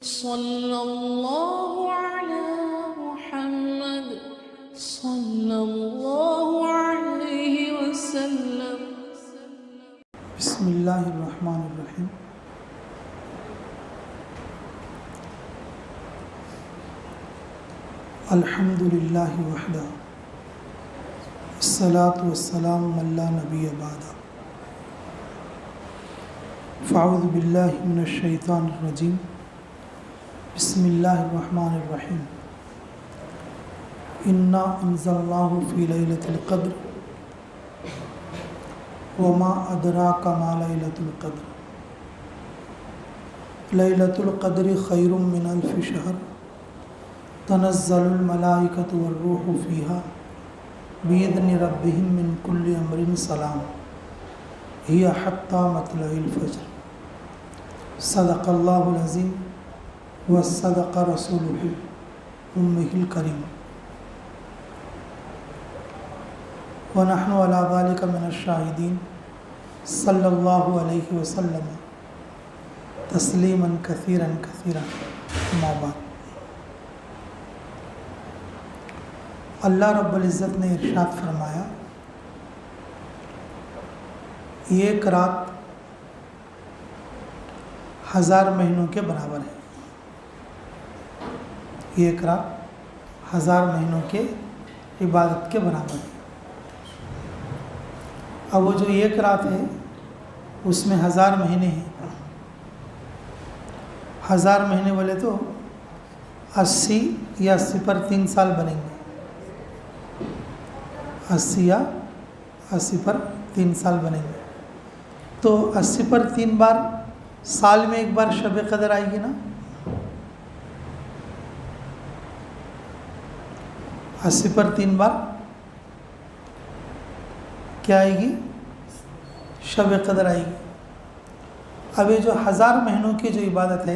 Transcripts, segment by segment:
सल्लल्लाहु अला मुहम्मद सल्लल्लाहु अलैहि वसल्लम। बिस्मिल्लाहिर्रहमानिर्रहीम। अल्हम्दुलिल्लाहि वहदा अस्सलातु वस्सलामु अला नबिय्य बअदा। फ़अऊज़ु बिल्लाहि मिनश शैतानिर रजीम। बिस्मिल्लाहिर्रहमानिर्रहीम। इन्ना अंज़लनाहु फ़ी लैलतिल क़द्र वमा अदराका मा लैलतुल क़द्र। लैलतुल क़द्रि खैरुम मिन अल्फ़ि शहर तनज़्ज़लुल मलाइकतु वर्रूहु फ़ीहा बिइज़्नि रब्बिहिम मिन कुल्लि अम्रिन सलाम हिया हत्ता मतलइल फ़ज्र। सदक़ल्लाहुल अज़ीम व सदक़ रसूलुहुल उम्मियुल करीम व नहनु अला ज़ालिका मिनश शाहिदीन सल्लल्लाहु अलैहि वसल्लम तस्लीमन कसीरन कसीरा। अम्मा बाद। अल्लाह रब्बुल इज़्ज़त ने इरशाद फरमाया, एक रात 1000 महीनों के बराबर है। एक रात 1000 महीनों के इबादत के बराबर है। अब वो जो एक रात है उसमें 1000 महीने हैं। 1000 महीने बोले तो 80 या 80 पर 3 साल बनेंगे। 80 या 80 पर 3 साल बनेंगे तो 80 पर 3 बार साल में एक बार शब कदर आएगी ना। 80 पर 3 बार क्या आएगी? शब कदर आएगी। अब ये जो 1000 महीनों की जो इबादत है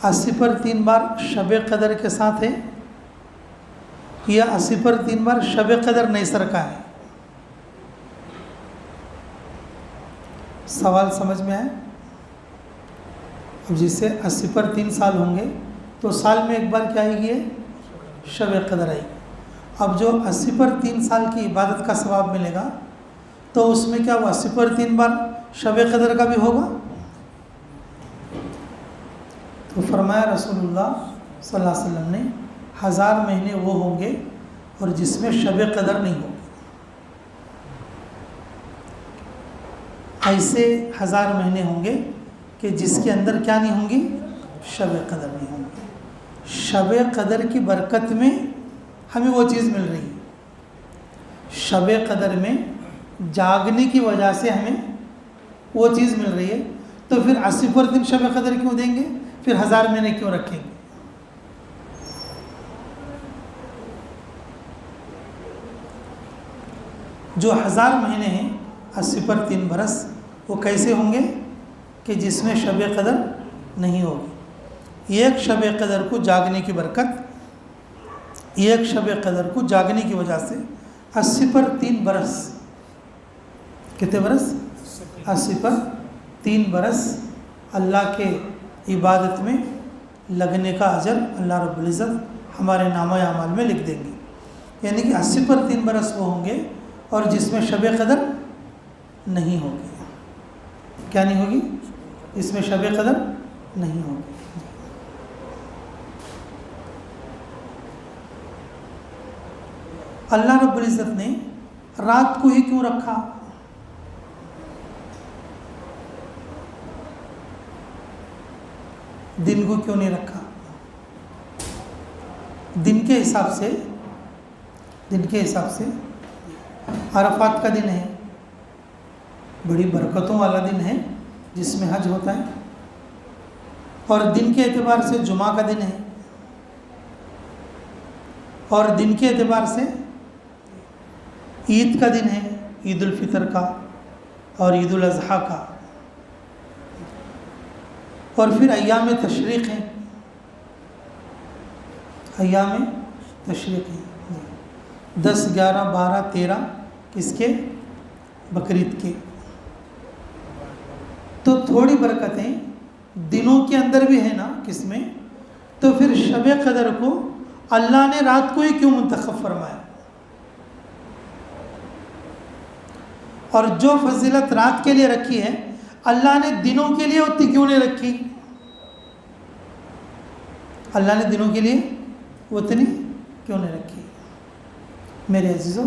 80 पर 3 बार शब कदर के साथ है या 80 पर 3 बार शब कदर नैसर का है? सवाल समझ में आया? अब जिससे 80 पर 3 साल होंगे तो साल में एक बार क्या आएगी? शब कदर आएगी। अब जो 80 पर 3 साल की इबादत का सवाब मिलेगा तो उसमें क्या वो 80 पर 3 बार शब कदर का भी होगा? तो फरमाया रसूलुल्लाह सल्लल्लाहु अलैहि वसल्लम ने 1000 महीने वो होंगे और जिसमें शब कदर नहीं होगी। ऐसे 1000 महीने होंगे कि जिसके अंदर क्या नहीं होंगी? शब कदर नहीं होंगी। शब कदर की बरकत में हमें वो चीज़ मिल रही है। शब कदर में जागने की वजह से हमें वो चीज़ मिल रही है। तो फिर 80 पर 3 शब कदर क्यों देंगे? फिर 1000 महीने क्यों रखेंगे? जो 1000 महीने हैं 80 पर 3 बरस वो कैसे होंगे कि जिसमें शब कदर नहीं होगी। एक शब कदर को जागने की बरकत, एक शब कदर को जागने की वजह से 80 पर 3 बरस, कितने बरस? 80 पर 3 बरस अल्लाह के इबादत में लगने का अजर अल्लाह रब्बुल इज़्ज़त हमारे नामा अमाल में लिख देंगे। यानी कि 80 पर 3 बरस वो होंगे और जिसमें शब कदर नहीं होगी। क्या नहीं होगी? इसमें शब कदर नहीं होगी। अल्लाह रब्बुल इज़्ज़त ने रात को ही क्यों रखा? दिन को क्यों नहीं रखा? दिन के हिसाब से अरफात का दिन है, बड़ी बरकतों वाला दिन है जिसमें हज होता है। और दिन के एतबार से जुमा का दिन है और दिन के एतबार से ईद का दिन है, ईद उल फितर का और ईद उल अज़हा का। और फिर अय्याम तशरीक़ हैं, अय्याम तशरीक़ हैं 10, 11, 12, 13 किसके? बकरीद के। तो थोड़ी बरकतें दिनों के अंदर भी है ना किस्में, तो फिर शब कदर को अल्लाह ने रात को ही क्यों मुंतखब फरमाया? और जो फजीलत रात के लिए रखी है अल्लाह ने दिनों के लिए उतनी क्यों नहीं रखी? अल्लाह ने दिनों के लिए उतनी क्यों नहीं रखी? मेरे अजीज़ों,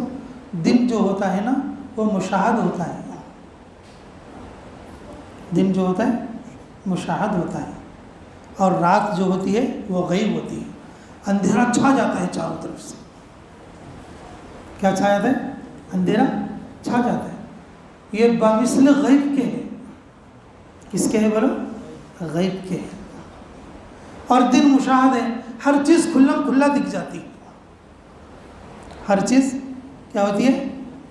दिन जो होता है ना वो मुशाहद होता है। दिन जो होता है मुशाहद होता है, और रात जो होती है वो गैब होती है। अंधेरा छा जाता है चारों तरफ से। क्या छा जाता है? अंधेरा छा जाता है। ये बामिसल गैब के है। किसके है बोलो? गैब के है। और दिन मुशाहद है, हर चीज़ खुल्लम खुल्ला दिख जाती है। हर चीज़ क्या होती है?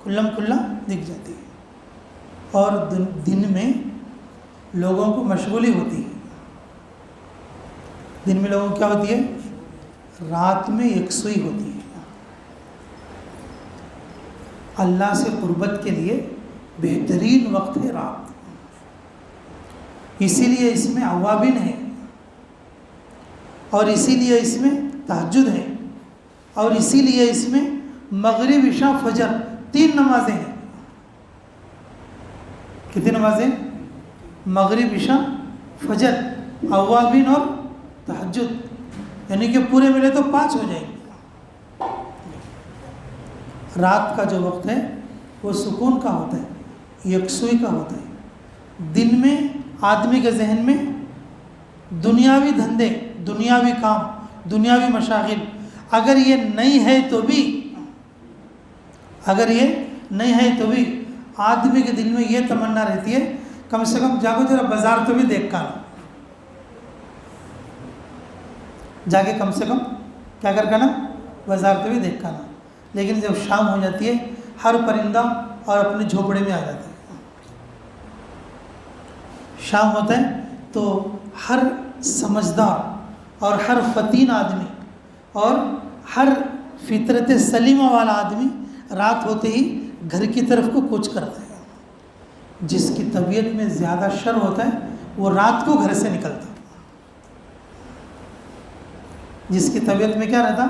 खुल्लम खुल्ला दिख जाती है। और दिन में लोगों को मशगूली होती है। दिन में लोगों को क्या होती है? रात में यकसुई होती है। अल्लाह से कुर्बत के लिए बेहतरीन वक्त है रात। इसीलिए इसमें अवाबिन है, और इसीलिए इसमें तहज्जुद है, और इसीलिए इसमें मगरिब इशा फजर 3 नमाजें हैं। कितनी नमाजें? मगरिब इशा फजर, अवाबिन और तहज्जुद, यानी कि पूरे मिले तो 5 हो जाएंगे। रात का जो वक्त है वो सुकून का होता है, यकसुई का होता है। दिन में आदमी के जहन में दुनियावी धंधे, दुनियावी काम, दुनियावी मशागिल, अगर ये नहीं है तो भी आदमी के दिल में ये तमन्ना रहती है कम से कम जागो जरा बाजार तो भी देख का ना, जाके कम से कम क्या कर का ना, बाजार तो भी देख का ना। लेकिन जब शाम हो जाती है हर परिंदा और अपने झोपड़े में आ जाता है। शाम होता है तो हर समझदार और हर फतीन आदमी और हर फितरत सलीमा वाला आदमी रात होते ही घर की तरफ को कूच करता है। जिसकी तबीयत में ज़्यादा शर होता है वो रात को घर से निकलता है। जिसकी तबीयत में क्या रहता?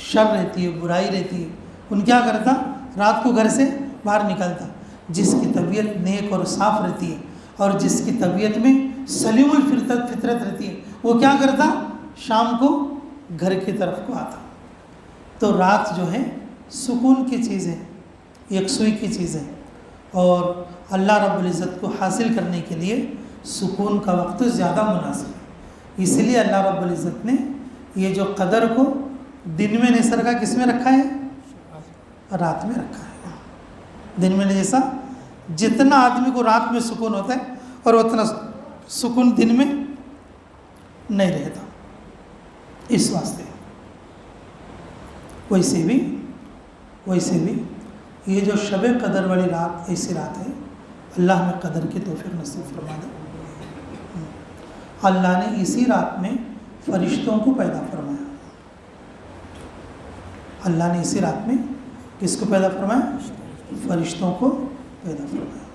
शर रहती है, बुराई रहती है, उन क्या करता? रात को घर से बाहर निकलता। जिसकी तबीयत नेक और साफ़ रहती है और जिसकी तबीयत में सलीमुल फितरत रहती है वो क्या करता? शाम को घर की तरफ को आता। तो रात जो है सुकून की चीज़ है, यकसुई की चीज़ है, और अल्लाह रब्बुल इज़्ज़त को हासिल करने के लिए सुकून का वक्त ज़्यादा मुनासिब है। इसलिए अल्लाह रब्बुल इज़्ज़त ने ये जो कदर को दिन में नहीं सरका, किस में रखा है? रात में रखा है। दिन में जैसा जितना आदमी को रात में सुकून होता है और उतना सुकून दिन में नहीं रहता। इस वास्ते वैसे भी ये जो शब कदर वाली रात ऐसी रात है, अल्लाह में कदर की तौफीक नसीब फरमा दे। अल्लाह ने इसी रात में फरिश्तों को पैदा फरमाया। अल्लाह ने इसी रात में किसको पैदा फरमाया? फरिश्तों को पैदा फरमाया।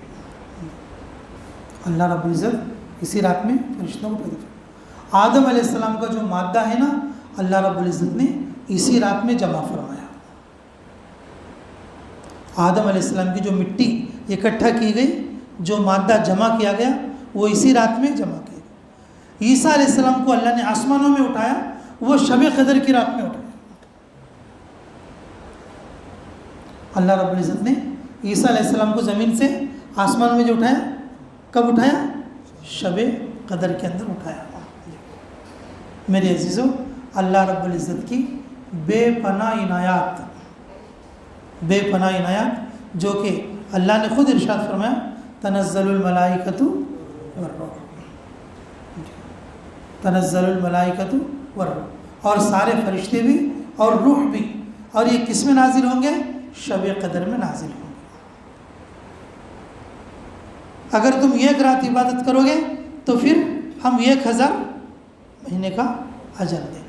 अल्लाह रब्बुल इज़्ज़त इसी रात में फरिश्तों को पैदा फरमाया। आदम अलैहिस्सलाम का जो मादा है ना, अल्लाह रब्बुल इज़्ज़त ने इसी रात में जमा फरमाया। आदम अलैहिस्सलाम की जो मिट्टी इकट्ठा की गई, जो मादा जमा किया गया, वो इसी रात में जमा किया गया। ईसा अलैहिस्सलाम को अल्लाह ने आसमानों में उठाया, वो शब कदर की रात में उठाया। अल्लाह रब्बुल इज़्ज़त ने ईसा अलैहिस्सलाम को ज़मीन से आसमान में जो उठाया, कब उठाया? शब कदर के अंदर उठाया। मेरे अजीज़ों, अल्लाह रब्बुल इज़्ज़त की बेपनाह इनायात जो कि अल्लाह ने खुद इरशाद फरमाया, तनज़्ज़लुल मलाइकतु वर्रूह, और सारे फरिश्ते भी और रूह भी, और ये किस में नाजिल होंगे? शब कदर में नाजिल होंगे। अगर तुम 1 रात इबादत करोगे तो फिर हम 1000 महीने का अजर देंगे।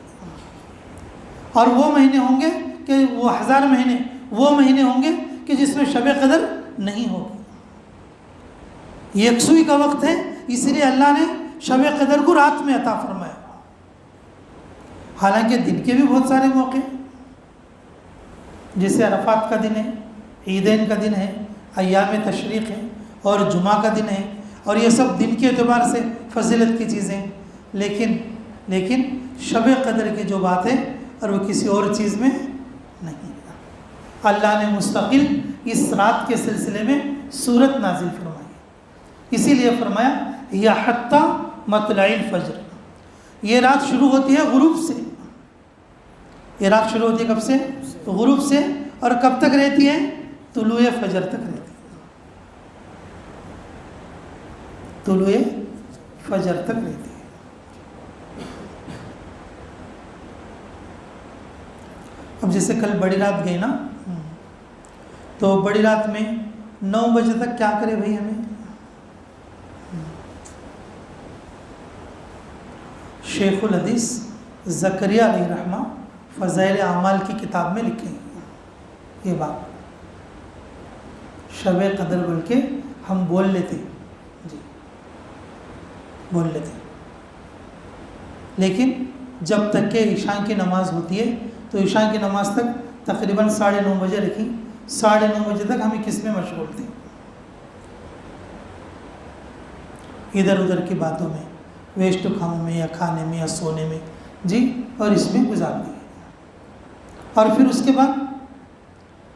और वो महीने होंगे कि वो 1000 महीने वो महीने होंगे कि जिसमें शब कदर नहीं होगी। यकसुई का वक्त है, इसलिए अल्लाह ने शब कदर को रात में अता फरमाया। हालांकि दिन के भी बहुत सारे मौके, जैसे अरफात का दिन है, ईदैन का दिन है, अय्याम तशरीक़ है और जुमा का दिन है, और ये सब दिन के एतबार से फजीलत की चीज़ें। लेकिन शब कदर की जो बात है और वो किसी और चीज़ में नहीं। अल्लाह ने मुस्तकिल इस रात के सिलसिले में सूरत नाजिल फरमाई, इसीलिए फरमाया या हत्ता मतलाइल फजर। ये रात शुरू होती है गुरूब से। ये रात शुरू होती है कब से? गुरूब से, और कब तक रहती है? तुलुए फजर तक रहती है। तुलुए फजर तक रहती है। अब जैसे कल बड़ी रात गई ना, तो बड़ी रात में 9 बजे तक क्या करे भाई हमें? शेखुल हदीस ज़करिया अलैहिर्रहमा फ़ज़ाइल आमाल की किताब में लिखे ये बात। शब कदर बोल के हम बोल लेते जी, बोल लेते, लेकिन जब तक के ईशान की नमाज़ होती है तो ईशान की नमाज़ तक तकरीबन 9:30 बजे रखी। 9:30 बजे तक हमें किस में मशगूल थे? इधर उधर की बातों में, वेस्ट कामों में या खाने में या सोने में जी, और इसमें गुजार दिए। और फिर उसके बाद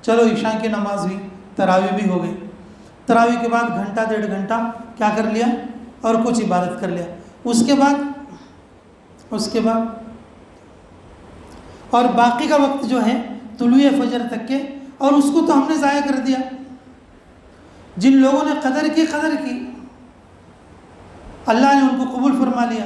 चलो ईशान की नमाज हुई, तरावी भी हो गई। तरावी के बाद घंटा 1.5 घंटा क्या कर लिया? और कुछ इबादत कर लिया। उसके बाद और बाकी का वक्त जो है तुलुए फजर तक के, और उसको तो हमने ज़ाया कर दिया। जिन लोगों ने कदर की अल्लाह ने उनको कबूल फरमा लिया।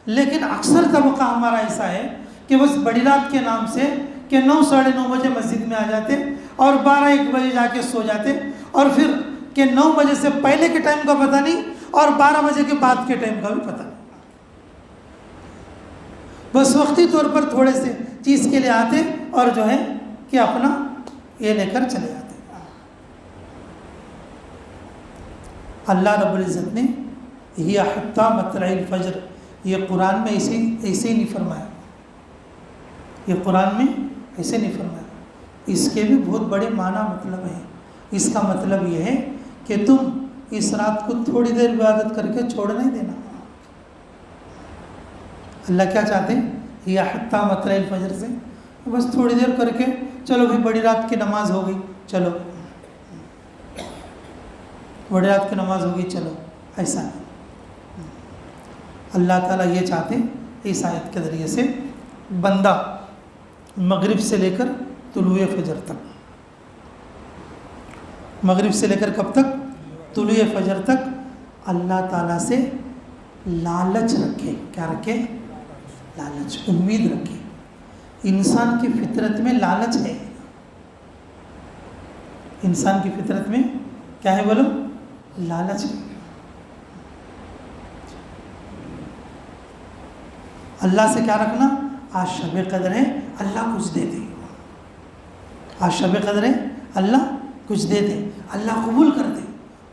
लेकिन अक्सर तबका हमारा ऐसा है कि बस बड़ी रात के नाम से कि 9 साढ़े 9 बजे मस्जिद में आ जाते और 12-1 बजे जाके सो जाते, और फिर कि 9 बजे से पहले के टाइम का पता नहीं और 12 बजे के बाद के टाइम का भी पता नहीं। बस वक्ती तौर पर थोड़े से चीज़ के लिए आते और जो है कि अपना ये लेकर चले जाते। अल्लाह रब्बुल इज़्ज़त ने हिया हत्ता मतलाइल फजर, ये कुरान में ऐसे ही नहीं फरमाया। ये कुरान में ऐसे नहीं फरमाया। इसके भी बहुत बड़े माना मतलब हैं। इसका मतलब ये है कि तुम इस रात को थोड़ी देर इबादत करके छोड़ नहीं देना। अल्लाह क्या चाहते हैं? या हत्ता मतलाइल फजर से बस थोड़ी देर करके चलो भाई बड़ी रात की नमाज हो गई, चलो बड़ी रात की नमाज हो गई, चलो, ऐसा नहीं। अल्लाह ताला ये चाहते इस आयत के ज़रिए से बंदा मगरिब से लेकर तुलुए फजर तक, मगरिब से लेकर कब तक? तुलुए फजर तक अल्लाह ताला से लालच रखे। क्या रखे? लालच, उम्मीद रखे। इंसान की फितरत में लालच है। इंसान की फितरत में क्या है बोलो? लालच है। अल्लाह से क्या रखना? आज शब कदर है, अल्लाह कुछ दे दे। आज शब कदर है, अल्लाह कुछ दे दे, अल्लाह कबूल कर दे।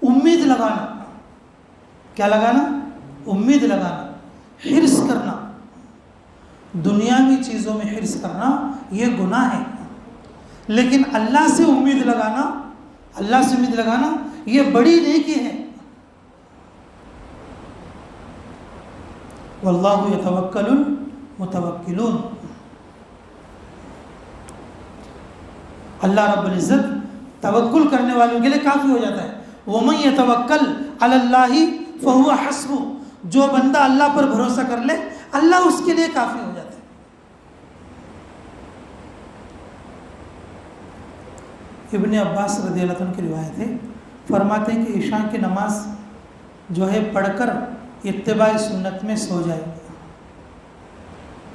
उम्मीद लगाना। क्या लगाना? उम्मीद लगाना, हिर्स करना। दुनियावी चीज़ों में हिर्स करना ये गुनाह है, लेकिन अल्लाह से उम्मीद लगाना, अल्लाह से उम्मीद लगाना ये बड़ी नेकी है। वल्लाहु यतवक्कलुल मुतवक्किलून। अल्लाह रब्बुल इज़्ज़त तवक्कुल करने वालों के लिए काफ़ी हो जाता है। वमन यतवक्कल अलल्लाहि फहुवा हस्बुह। जो बंदा अल्लाह पर भरोसा कर ले, अल्लाह उसके लिए काफ़ी हो जाता है। इब्ने अब्बास रज़ियल्लाहु अन्हु की रिवायत है, फरमाते हैं कि ईशा की नमाज जो है पढ़कर इत्तिबाए सुन्नत में सो जाए,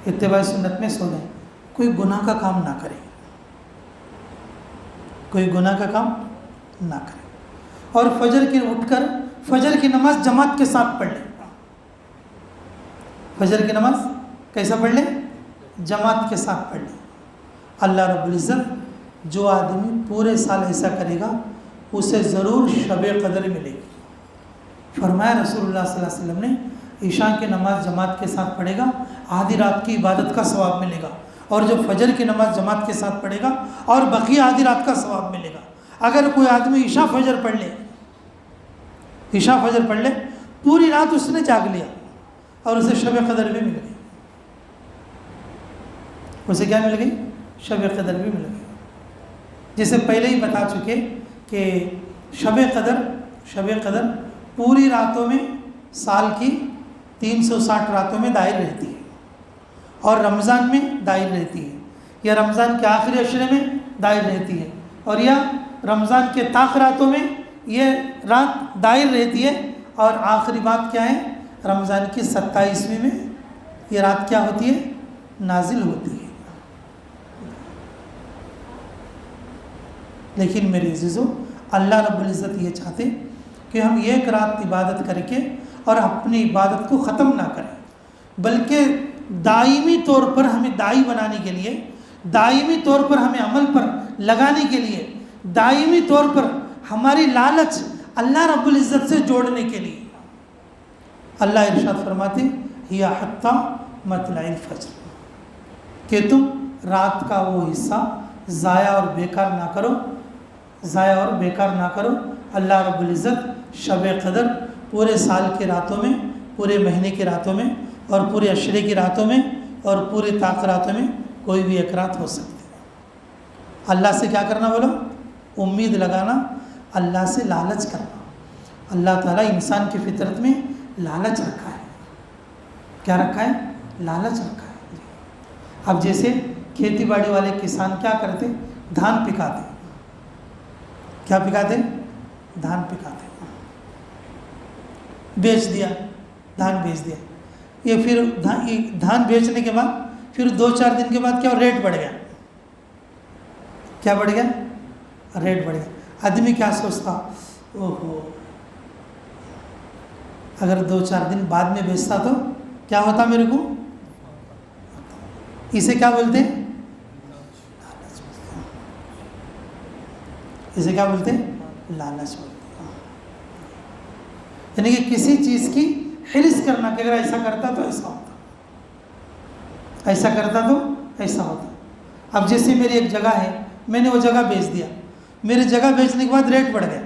इत्तिबाए सुन्नत में सो जाए, कोई गुनाह का काम ना करे, कोई गुनाह का काम ना करे, और फजर की उठकर फजर की नमाज जमात के साथ पढ़ ले। फजर की नमाज कैसा पढ़ ले? जमात के साथ पढ़ ले। अल्लाह रब्बुल इज़्ज़त जो आदमी पूरे साल ऐसा करेगा उसे ज़रूर शब कदर मिलेगी। फरमाया रसूलुल्लाह सल्लल्लाहु अलैहि वसल्लम ने, ईशा की नमाज जमात के साथ पढ़ेगा आधी रात की इबादत का सवाब मिलेगा, और जो फजर की नमाज जमात के साथ पढ़ेगा और बाकी आधी रात का सवाब मिलेगा। अगर कोई आदमी ईशा फजर पढ़ ले, ईशा फजर पढ़ ले, पूरी रात उसने जाग लिया और उसे शब कदर भी मिल गई। उसे क्या मिल गई? शब कदर भी मिल गई। जैसे पहले ही बता चुके कि शब कदर पूरी रातों में, साल की 360 रातों में दायर रहती है, और रमज़ान में दायर रहती है, या रमज़ान के आखिरी अशरे में दायर रहती है, और या रमज़ान के ताक रातों में ये रात दायर रहती है। और आखिरी बात क्या है? रमज़ान की 27वीं में ये रात क्या होती है? नाजिल होती है। लेकिन मेरे अज़ीज़ों, अल्लाह रब्बुल इज़्ज़त ये चाहते कि हम एक रात इबादत करके और अपनी इबादत को ख़त्म ना करें, बल्कि दायमी तौर पर हमें दाई बनाने के लिए, दायमी तौर पर हमें अमल पर लगाने के लिए, दायमी तौर पर हमारी लालच अल्लाह रब्बुल इज़्ज़त से जोड़ने के लिए अल्लाह इरशाद फरमाते हिया हत्ता मतलाइल फज्र, कि तुम रात का वो हिस्सा ज़ाया और बेकार ना करो, ज़ाया और बेकार ना करो। अल्लाह रब्बुल इज़्ज़त शब क़दर पूरे साल की रातों में, पूरे महीने की रातों में, और पूरे अशरे की रातों में, और पूरे ताक रातों में कोई भी एक रात हो सकती है। अल्लाह से क्या करना बोलो? उम्मीद लगाना, अल्लाह से लालच करना। अल्लाह ताला इंसान की फितरत में लालच रखा है। क्या रखा है? लालच रखा है। अब जैसे खेती बाड़ी वाले किसान क्या करते? धान पिकाते। क्या पिकाते? धान पिकाते। बेच दिया, धान बेच दिया। ये फिर धान बेचने के बाद फिर 2-4 दिन के बाद क्या रेट बढ़ गया? क्या बढ़ गया? रेट बढ़ गया। आदमी क्या सोचता? ओहो, अगर 2-4 दिन बाद में बेचता तो क्या होता मेरे को? इसे क्या बोलते हैं? इसे क्या बोलते हैं? लालच बोलते हैं। यानी कि किसी चीज़ की हिरिस करना कि अगर ऐसा करता तो ऐसा होता, ऐसा करता तो ऐसा होता। अब जैसे मेरी एक जगह है, मैंने वो जगह बेच दिया, मेरी जगह बेचने के बाद रेट बढ़ गया।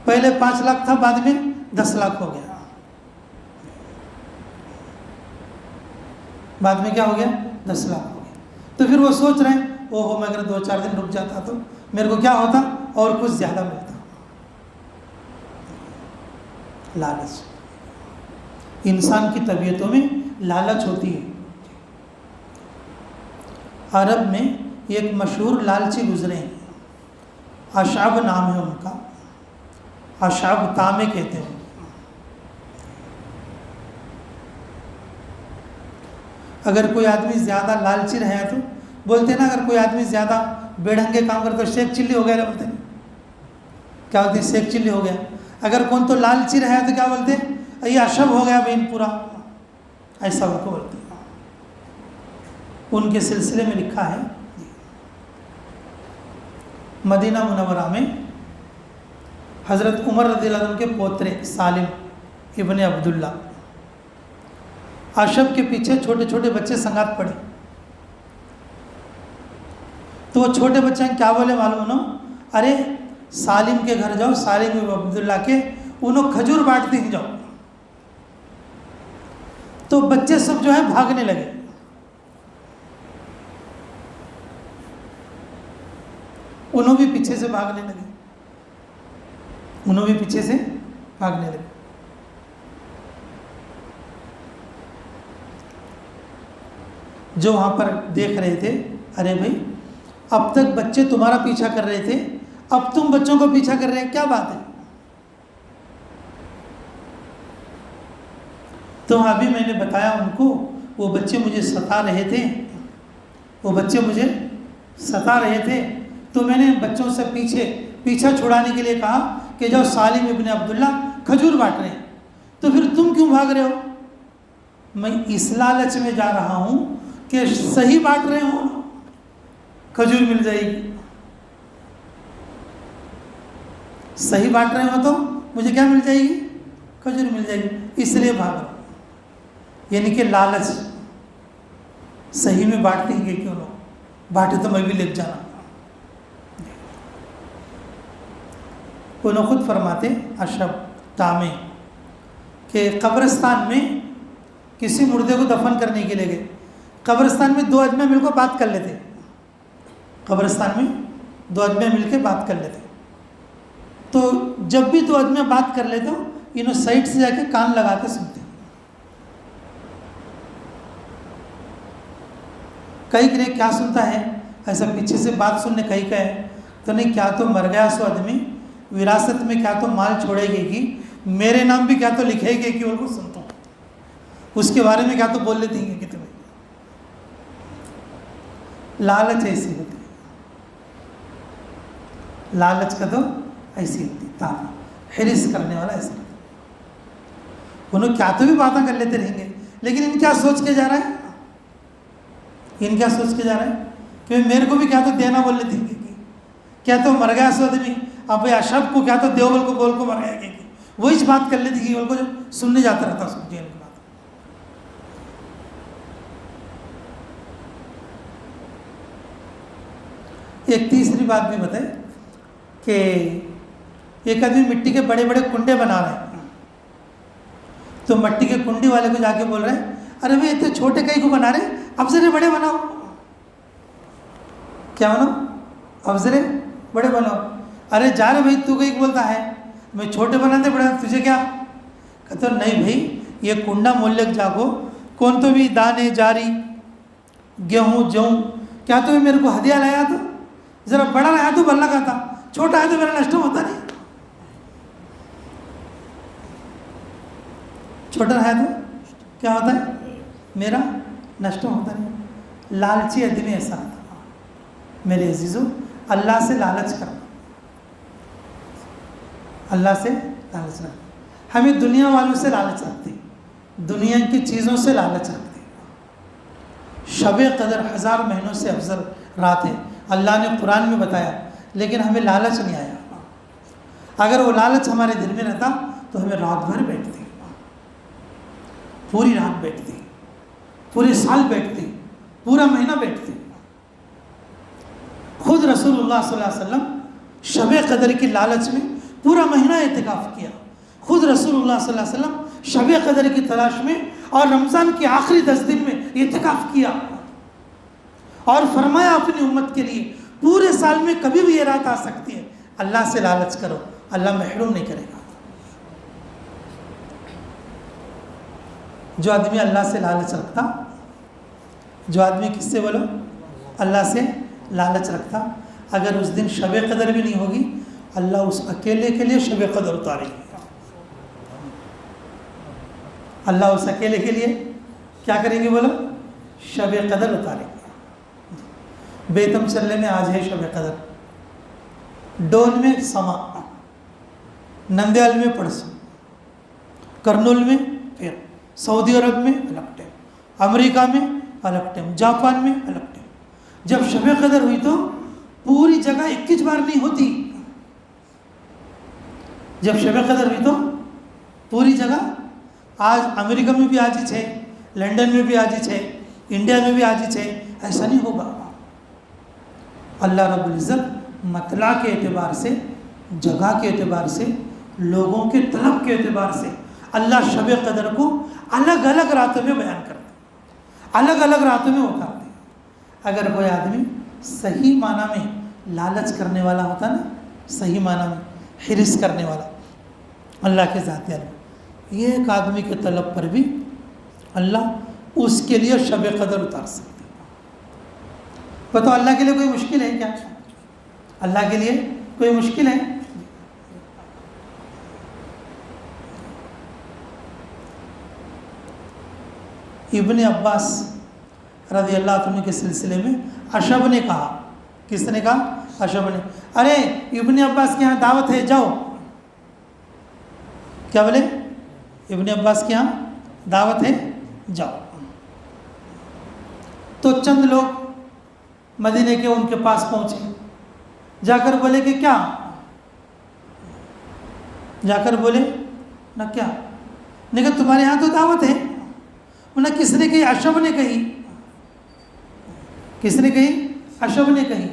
पहले 5 लाख था, बाद में 10 लाख हो गया। बाद में क्या हो गया? 10 लाख हो गया। तो फिर वो सोच रहे हैं, ओहो, मैं अगर 2-4 दिन रुक जाता तो मेरे को क्या होता? और कुछ ज़्यादा मिलता। लालच, इंसान की तबीयतों में लालच होती है। अरब में एक मशहूर लालची गुजरे हैं, अशाब नाम है उनका, अशाब तामे कहते हैं। अगर कोई आदमी ज़्यादा लालची रहे तो बोलते हैं ना, अगर कोई आदमी ज़्यादा बेढंगे काम करता तो शेख चिल्ली हो गया बोलते हैं। क्या बोलते हैं? शेख चिल्ली हो गया। अगर कौन तो लालची रहे तो क्या बोलते हैं? ये अशब हो गया बहन पूरा, ऐसा उनको बोलते हैं। उनके सिलसिले में लिखा है, मदीना मुनव्वरा में हज़रत उमर रज़ियल्लाहु अन्हु के पोतरे सालिम इब्न अब्दुल्ला, अशब के पीछे छोटे छोटे बच्चे संगात पड़े। तो वो छोटे बच्चे क्या बोले मालूम ना? अरे सालिम के घर जाओ, सालिम इब्न अब्दुल्ला के, उन्होंने खजूर बांटते ही जाओ। तो बच्चे सब जो है भागने लगे। उन्होंने भी पीछे से भागने लगे, उन्होंने भी पीछे से भागने लगे। जो वहाँ पर देख रहे थे, अरे भाई अब तक बच्चे तुम्हारा पीछा कर रहे थे, अब तुम बच्चों को पीछा कर रहे हैं, क्या बात है? तो अभी मैंने बताया उनको, वो बच्चे मुझे सता रहे थे, वो बच्चे मुझे सता रहे थे। तो मैंने बच्चों से पीछा छुड़ाने के लिए कहा कि जाओ सालिम इब्न अब्दुल्ला खजूर बांट रहे हैं। तो फिर तुम क्यों भाग रहे हो? मैं इस लालच में जा रहा हूँ कि सही बांट रहे हो, खजूर मिल जाएगी। सही बांट रहे हो तो मुझे क्या मिल जाएगी? खजूर मिल जाएगी इसलिए भाग रहा हूँ, यानी कि लालच। सही में बांटते हैं क्यों लोग, बांटे तो मैं भी ले जाना। उन्होंने खुद फरमाते अशरफ तामे कि कब्रिस्तान में किसी मुर्दे को दफन करने के लिए गए। कब्रिस्तान में 2 आदमी मिलकर बात कर लेते, कब्रिस्तान में 2 आदमी मिलकर बात कर लेते। तो जब भी 2 आदमी बात कर लेते हो, इन्हों साइड से जाके कान लगा के सुनते। कई कहीं क्या सुनता है, ऐसा पीछे से बात सुनने कहीं का है तो नहीं, क्या तो मर गया सो आदमी, विरासत में क्या तो माल छोड़ेगी कि मेरे नाम भी क्या तो लिखेगी कि उनको सुनता हूँ, उसके बारे में क्या तो बोल लेती हैं कि तुम्हें। लालच ऐसी होती है, लालच का तो ऐसी होती ताना हिरिस करने वाला ऐसा। उन्होंने क्या तो भी बातें कर लेते रहेंगे, लेकिन इन क्या सोच के जा रहा है, इन क्या सोच के जा रहा है कि मेरे को भी क्या तो देना बोल लेते हैं कि क्या तो मर गया सो आदमी, अब भाई अशरफ को क्या तो देवबल को बोल को मर गया कि वो इस बात कर लेती कि उनको जब सुनने जाता रहता सुनती है बात। एक तीसरी बात भी बताए कि एक आदमी मिट्टी के बड़े बड़े कुंडे बना रहे हैं, तो मिट्टी के कुंडी वाले को जाके बोल रहे हैं, अरे भाई इतने छोटे कहीं को बना रहे, अब जरे बड़े बनाओ। क्या बनाओ, अब जरे बड़े बनाओ। अरे जा रहे भाई, तू कहीं बोलता है मैं छोटे बनाते बड़ा, तुझे क्या। कहते नहीं भाई, ये कुंडा मोल्लक जागो, कौन तो भी दाने जारी गेहूँ जौ क्या तो मेरे को हदिया लाया, तो जरा बड़ा लाया तो भला का था, छोटा है तो मेरा नष्ट होता नहीं, छोटा है तो क्या होता है मेरा नष्ट होता नहीं। लालची आदमी ऐसा था मेरे अजीजों, अल्लाह से लालच करना, अल्लाह से लालच रखना। हमें दुनिया वालों से लालच रखते, दुनिया की चीज़ों से लालच रखते। शब कदर 1000 महीनों से अफजल रात है, अल्लाह ने कुरान में बताया, लेकिन हमें लालच नहीं आया। अगर वो लालच हमारे दिल में रहता तो हमें रात भर बैठती, पूरी रात बैठती, पूरे साल बैठती, पूरा महीना बैठती। खुद रसूलुल्लाह सल्लल्लाहु अलैहि वसल्लम शब कदर की लालच में पूरा महीना इत्तिकाफ किया। खुद रसूलुल्लाह सल्लल्लाहु अलैहि वसल्लम शब कदर की तलाश में और रमज़ान के आखिरी 10 दिन में इत्तिकाफ किया और फरमाया अपनी उम्मत के लिए पूरे साल में कभी भी ये रात आ सकती है, अल्लाह से लालच करो, अल्लाह महरूम नहीं करेगा। जो आदमी अल्लाह से लालच रखता, जो आदमी किससे बोलो, अल्लाह से लालच रखता, अगर उस दिन शब कदर भी नहीं होगी, अल्लाह उस अकेले के लिए शब कदर उतारेगी। अल्लाह उस अकेले के लिए क्या करेंगे बोलो, शब कदर उतारेंगे। बेतम चलने में आज है शब कदर, डोन में समा, नंदयाल में परसों, करनूल में फिर, सऊदी अरब में अलग टाइम, अमेरिका में अलग टाइम, जापान में अलग टाइम। जब शब कदर हुई तो पूरी जगह 21 बार नहीं होती। जब शब कदर हुई तो पूरी जगह, आज अमेरिका में भी आज ही है, लंदन में भी आज ही है, इंडिया में भी आज ही है, ऐसा नहीं होगा। अल्लाह रब्बुल इज़्ज़त मतला के एतबार से, जगह के एतबार से, लोगों के तलब के एतबार से अल्लाह शब कदर को अलग अलग रातों में बयान करते, अलग अलग रातों में उतारते। अगर कोई आदमी सही माना में लालच करने वाला होता ना, सही माना में हिरिस करने वाला, अल्लाह के ज़ात यानी ये एक आदमी के तलब पर भी अल्लाह उसके लिए शब कदर उतार सकते। बताओ अल्लाह के लिए कोई मुश्किल है क्या? अल्लाह के लिए कोई मुश्किल है? इब्ने अब्बास रज़ी अल्लाह अन्हु के सिलसिले में अशब ने कहा, किसने कहा? अशब ने, अरे इब्ने अब्बास के यहाँ दावत है, जाओ। क्या बोले? इब्ने अब्बास के यहाँ दावत है, जाओ। तो चंद लोग मदीने के उनके पास पहुँचे, जाकर बोले कि क्या, जाकर बोले ना क्या, नहीं कहा तुम्हारे यहाँ तो दावत है। उन्हें किसने कही? अशब ने कही। किसने कही? अशब ने कही।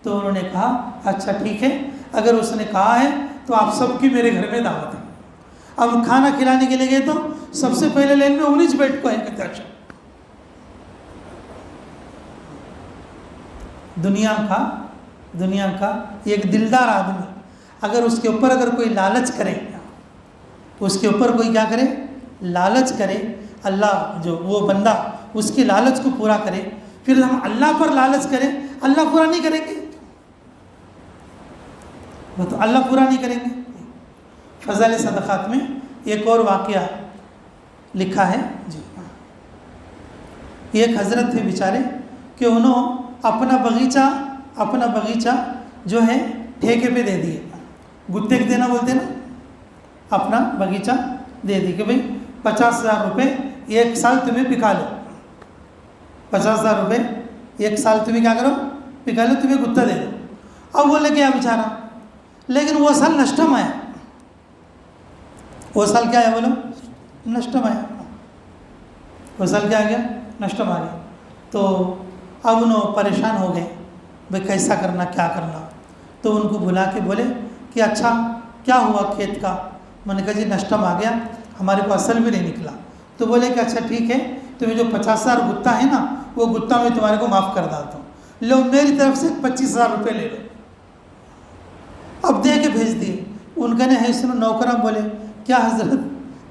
तो उन्होंने कहा अच्छा ठीक है, अगर उसने कहा है तो आप सबकी मेरे घर में दावत है। अब खाना खिलाने के लिए गए तो सबसे पहले लाइन में उन्हीं बैठ को है कहते अच्छा। दुनिया का एक दिलदार आदमी अगर उसके ऊपर अगर कोई लालच करे, उसके ऊपर कोई क्या करे? लालच करे, अल्लाह जो वो बंदा उसकी लालच को पूरा करे, फिर हम अल्लाह पर लालच करें, अल्लाह पूरा नहीं करेंगे। वो तो अल्लाह पूरा नहीं करेंगे। फ़ज़ाइल सदक़ात में एक और वाक़या लिखा है जी। एक हज़रत थे बेचारे कि उन्होंने अपना बगीचा जो है ठेके पे दे दिए। गुत्ते के देना बोलते ना, अपना बगीचा दे दी कि भाई 50,000 रुपये एक साल तुम्हें पिका लो। 50,000 रुपये एक साल तुम्हें क्या करो? पिका लो, तुम्हें गुत्ता दे दो। अब वो ले गया बेचारा, लेकिन वो साल नष्टम आया। वो साल क्या आया बोलो? नष्टम आया। वो साल क्या आ गया? नष्टम आ गया। तो अब उन्होंने परेशान हो गए, भाई कैसा करना, क्या करना। तो उनको बुला के बोले कि अच्छा क्या हुआ खेत का? मैंने कहा जी नष्टम आ गया, हमारे को असल भी नहीं निकला। तो बोले कि अच्छा ठीक है, तुम्हें जो 50,000 गुत्ता है ना, वो गुत्ता मैं तुम्हारे को माफ़ कर डालता हूँ, लो मेरी तरफ से 25,000 रुपये ले लो। अब दे के भेज दिए। उनका ने है सुनो नौकरा बोले क्या हजरत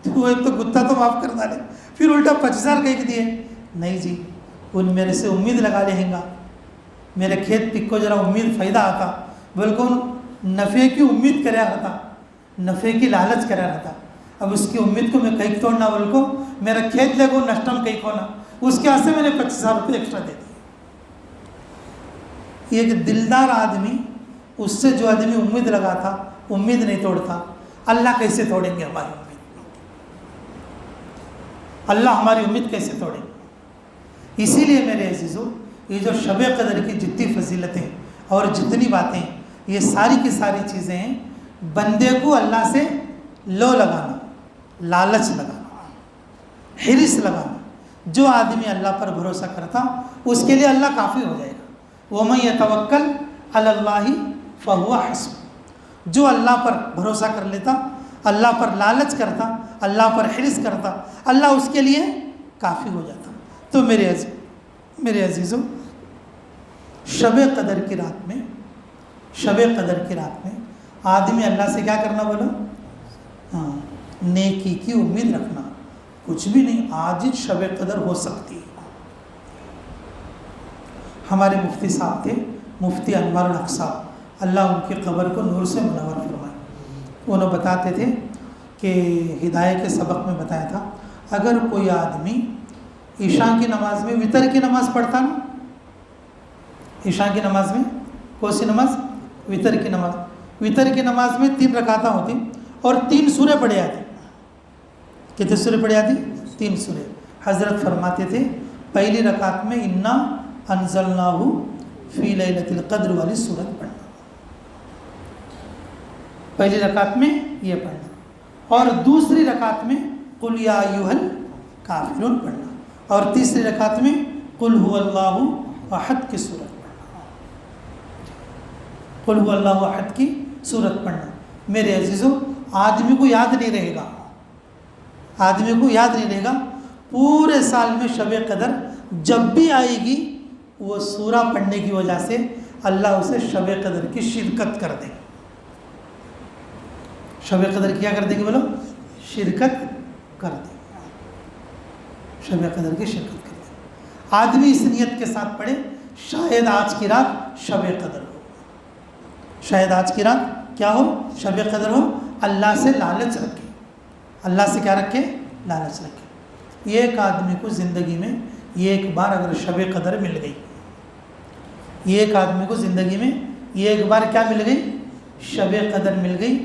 वो एक तो गुत्ता तो माफ़ कर डाले, फिर उल्टा 25,000 कह के दिए। नहीं जी, उन मेरे से उम्मीद लगा लेंगा, मेरे खेत पिक को जरा उम्मीद फ़ायदा आता, बिल्कुल नफ़े की उम्मीद कर रहा था, नफ़े की लालच कर रहा था। अब उसकी उम्मीद को मैं कहीं तोड़ना, बोल को मेरा खेत ले गो नष्टम कहीं को ना, उसके वास्ते मैंने 25,000 रुपये एक्स्ट्रा दे दिए। एक दिलदार आदमी, उससे जो आदमी उम्मीद लगाता, उम्मीद नहीं तोड़ता, अल्लाह कैसे तोड़ेंगे हमारी उम्मीद? अल्लाह हमारी उम्मीद कैसे तोड़ेंगे? इसीलिए मेरे अजीज़ों, ये जो शब क़द्र की जितनी फजीलतें और जितनी बातें, ये सारी की सारी चीज़ें हैं बंदे को अल्लाह से लो लगाना, लालच लगाना, हिरिस लगाना। जो आदमी अल्लाह पर भरोसा करता उसके लिए अल्लाह काफ़ी हो जाएगा। वमन यतवक्कल अलल्लाहि फहुवा हस्बुह। जो अल्लाह पर भरोसा कर लेता, अल्लाह पर लालच करता, अल्लाह पर हिरिस करता, अल्लाह उसके लिए काफ़ी हो जाता। तो मेरे अजीज़ों, शब क़द्र की रात में आदमी अल्लाह से क्या करना बोलो? हाँ, नेकी की उम्मीद रखना। कुछ भी नहीं, आज ही शब क़द्र हो सकती है। हमारे मुफ्ती साहब थे, मुफ्ती अनवारुल हक साहब, अल्लाह उनकी क़ब्र को नूर से मुनव्वर फरमाए। उन्होंने बताते थे कि हिदायत के सबक में बताया था, अगर कोई आदमी ईशा की नमाज में वितर की नमाज़ पढ़ता ना, ईशा की नमाज में कौन सी नमाज? वितर की नमाज। वितर की नमाज में 3 रकाता होती और 3 सूरे पढ़े आते। कितने सूरे पढ़े आती? 3 सूरे। हज़रत फरमाते थे पहली रकात में इन्ना अंज़लनाहु फ़ी लैलतिल क़द्र वाली सूरत पढ़ना, पहली रकात में ये पढ़ना, और दूसरी रकात में कुल या अय्युहल काफ़िरून पढ़ना, और तीसरी रकात में कुल हुवल्लाहु अहद की सूरत पढ़ना, कुल हुवल्लाहु अहद की सूरत पढ़ना। मेरे अजीज़ों, आदमी को याद नहीं रहेगा, आदमी को याद नहीं रहेगा, पूरे साल में शब क़द्र जब भी आएगी वो सूरा पढ़ने की वजह से अल्लाह उसे शब क़द्र की शिरकत कर देगा। शब क़द्र क्या कर देगी बोलो? शिरकत कर देगी, शब क़द्र की शिरकत कर देगी। आदमी इस नियत के साथ पढ़े, शायद आज की रात शब क़द्र हो, शायद आज की रात क्या हो? शब क़द्र हो। अल्लाह से लालच रखे, अल्लाह से क्या रखे? लालच रखे। एक आदमी को ज़िंदगी में एक बार अगर शब क़द्र मिल गई, एक आदमी को ज़िंदगी में एक बार क्या मिल गई? शब क़द्र मिल गई,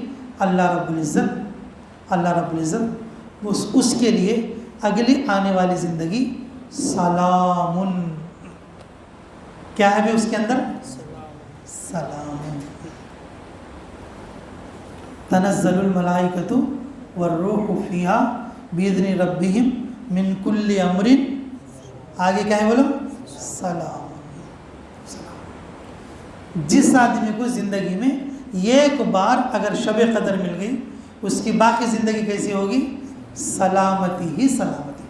अल्लाह रब्बुल इज़्ज़त उसके लिए अगली आने वाली ज़िंदगी सलामुन, क्या है भाई उसके अंदर? सलामुन। तनज़्ज़लुल मलाइकतु वर्रूहु फ़ीहा बिइज़्नि रब्बिहिम मिन कुल्लि अमरिन, आगे क्या है बोलो, सलाम। जिस आदमी को ज़िंदगी में एक बार अगर शब कदर मिल गई, उसकी बाकी ज़िंदगी कैसी होगी, सलामती ही सलामती।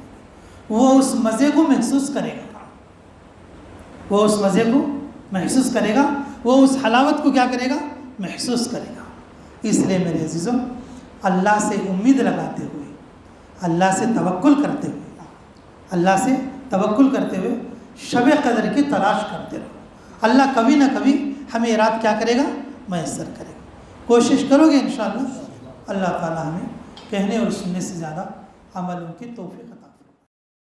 वो उस मज़े को महसूस करेगा, वो उस मज़े को महसूस करेगा, वो उस हलावत को क्या करेगा, महसूस करेगा। इसलिए मेरे अजीज़ों, अल्लाह से उम्मीद लगाते हुए, अल्लाह से तवक्कुल करते हुए, अल्लाह से तवक्कुल करते हुए शब कदर की तलाश करते रहो। अल्लाह कभी ना कभी हमें रात क्या करेगा, मैसर करेगा। कोशिश करोगे इंशाअल्लाह, अल्लाह ताला हमें कहने और सुनने से ज़्यादा अमलों की तौफीक